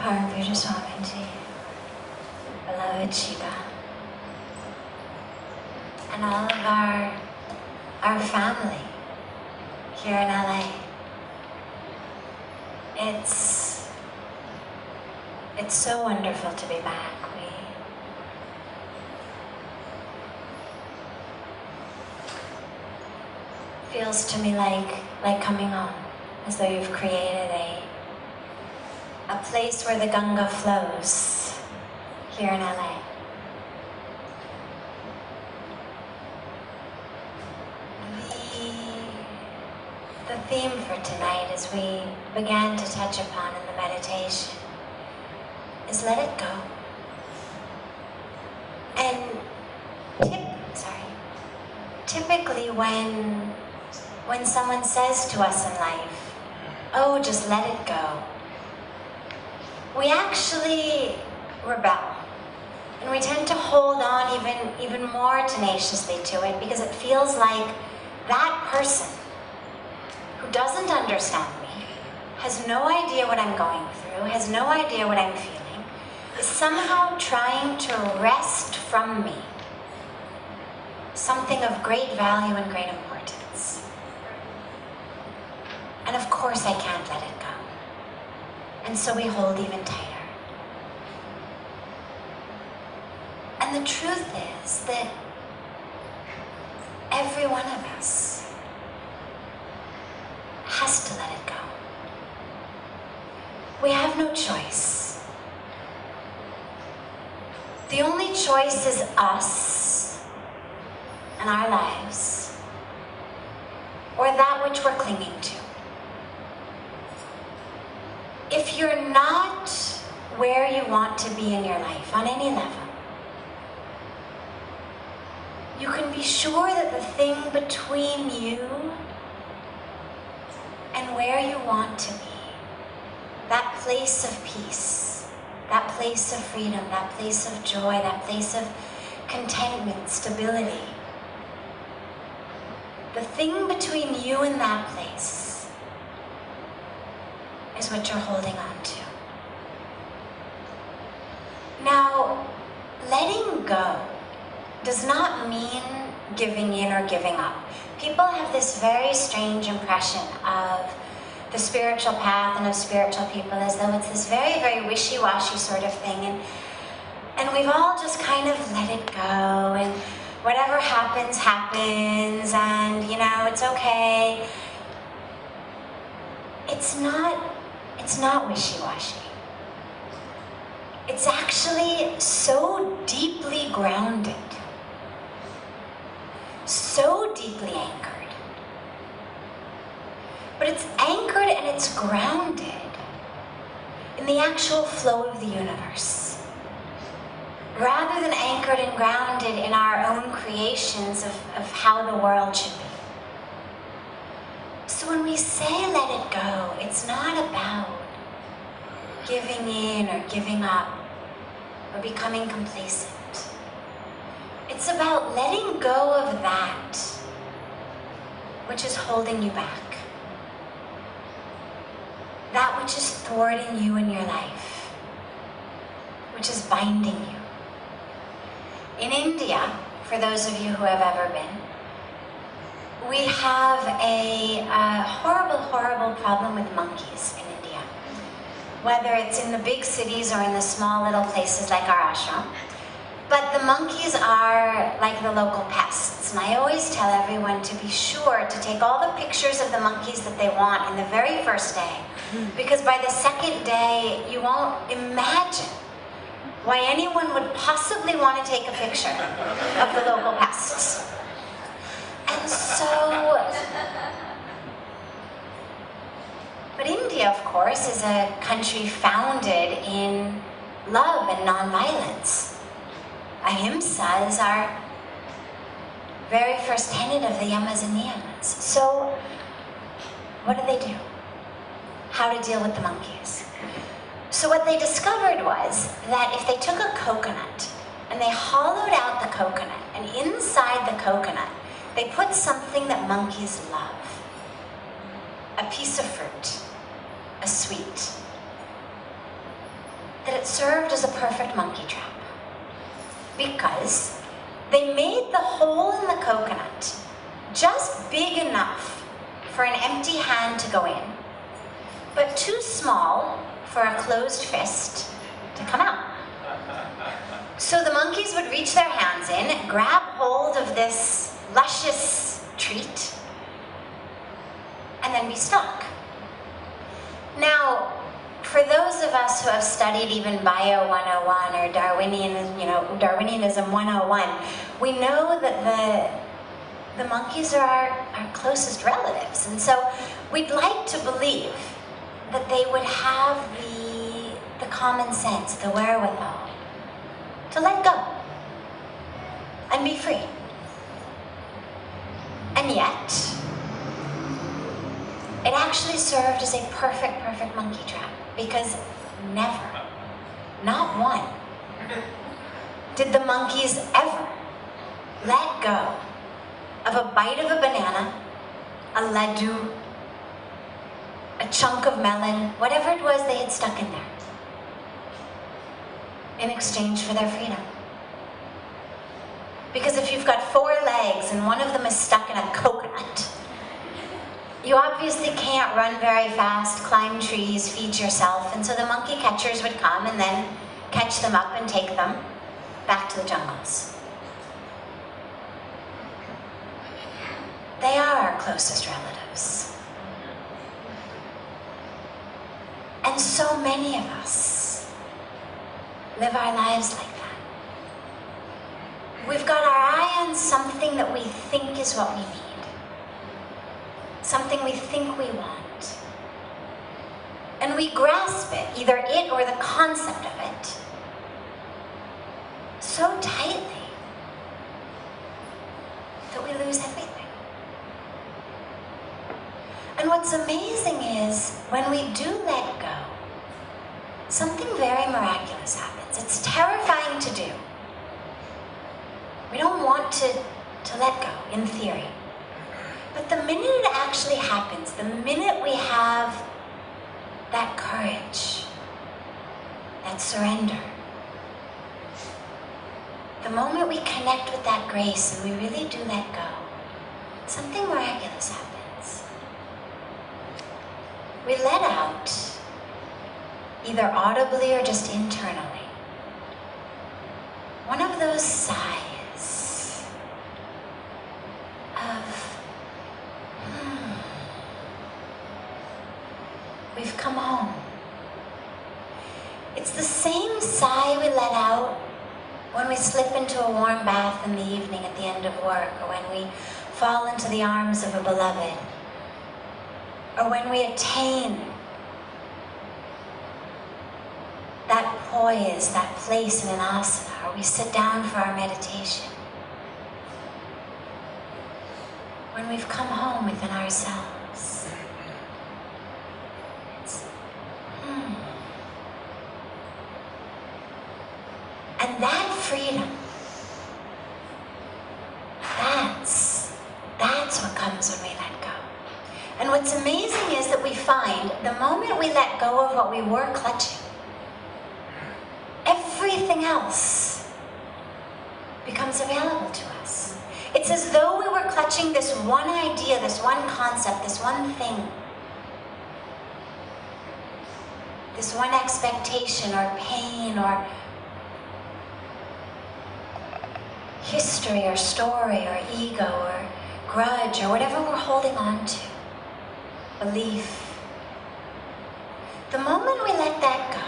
Parmarth Swamiji, beloved Shiva, and all of our family here in LA. It's so wonderful to be back. Feels to me like coming home, as though you've created a place where the Ganga flows here in LA. The theme for tonight, as we began to touch upon in the meditation, is let it go. And typically when someone says to us in life, oh, just let it go, we actually rebel. And we tend to hold on even more tenaciously to it, because it feels like that person who doesn't understand me, has no idea what I'm going through, has no idea what I'm feeling, is somehow trying to wrest from me something of great value and great importance. And of course I can't let it go. And so we hold even tighter. And the truth is that every one of us has to let it go. We have no choice. The only choice is us and our lives, or that which we're clinging to. If you're not where you want to be in your life on any level, you can be sure that the thing between you and where you want to be, that place of peace, that place of freedom, that place of joy, that place of contentment, stability, the thing between you and that place is what you're holding on to. Now, letting go does not mean giving in or giving up. People have this very strange impression of the spiritual path and of spiritual people as though it's this very, very wishy-washy sort of thing, and we've all just kind of let it go, and whatever happens, happens, and it's okay. It's not wishy-washy. It's actually so deeply grounded, so deeply anchored. But it's anchored and it's grounded in the actual flow of the universe, rather than anchored and grounded in our own creations of how the world should be. So when we say let it go, it's not about giving in or giving up or becoming complacent. It's about letting go of that which is holding you back, that which is thwarting you in your life, which is binding you. In India, for those of you who have ever been, we have a horrible, horrible problem with monkeys in India. Whether it's in the big cities or in the small little places like our ashram. But the monkeys are like the local pests. And I always tell everyone to be sure to take all the pictures of the monkeys that they want in the very first day. Because by the second day, you won't imagine why anyone would possibly want to take a picture of the local pests. And so, but India, of course, is a country founded in love and nonviolence. Ahimsa is our very first tenet of the yamas and niyamas. So, what do? How to deal with the monkeys? So what they discovered was that if they took a coconut and they hollowed out the coconut, and inside the coconut they put something that monkeys love, a piece of fruit, a sweet. that it served as a perfect monkey trap, because they made the hole in the coconut just big enough for an empty hand to go in, but too small for a closed fist to come out. So the monkeys would reach their hands in, grab hold of this luscious treat, and then be stuck. Now, for those of us who have studied even Bio 101 or Darwinianism 101, we know that the monkeys are our closest relatives. And so we'd like to believe that they would have the common sense, the wherewithal to let go and be free. And yet, it actually served as a perfect monkey trap, because never, not one, did the monkeys ever let go of a bite of a banana, a laddu, a chunk of melon, whatever it was they had stuck in there, in exchange for their freedom. Because if you've got 4 legs and one of them is stuck in a coconut, you obviously can't run very fast, climb trees, feed yourself, and so the monkey catchers would come and then catch them up and take them back to the jungles. They are our closest relatives. And so many of us live our lives like that. We've got our eye on something that we think is what we need. Something we think we want. And we grasp it, either it or the concept of it, so tightly that we lose everything. And what's amazing is, when we do let go, something very miraculous happens. It's terrifying to do. We don't want to let go, in theory. But the minute it actually happens, the minute we have that courage, that surrender, the moment we connect with that grace and we really do let go, something miraculous happens. We let out, either audibly or just internally, one of those sighs of, we've come home. It's the same sigh we let out when we slip into a warm bath in the evening at the end of work, or when we fall into the arms of a beloved, or when we attain that poise, that place in an asana, or we sit down for our meditation. When we've come home within ourselves. And that freedom, that's what comes when we let go. And what's amazing is that we find the moment we let go of what we were clutching, everything else becomes available to us. It's as though we were clutching this one idea, this one concept, this one thing, this one expectation or pain or history or story or ego or grudge or whatever we're holding on to, belief. The moment we let that go,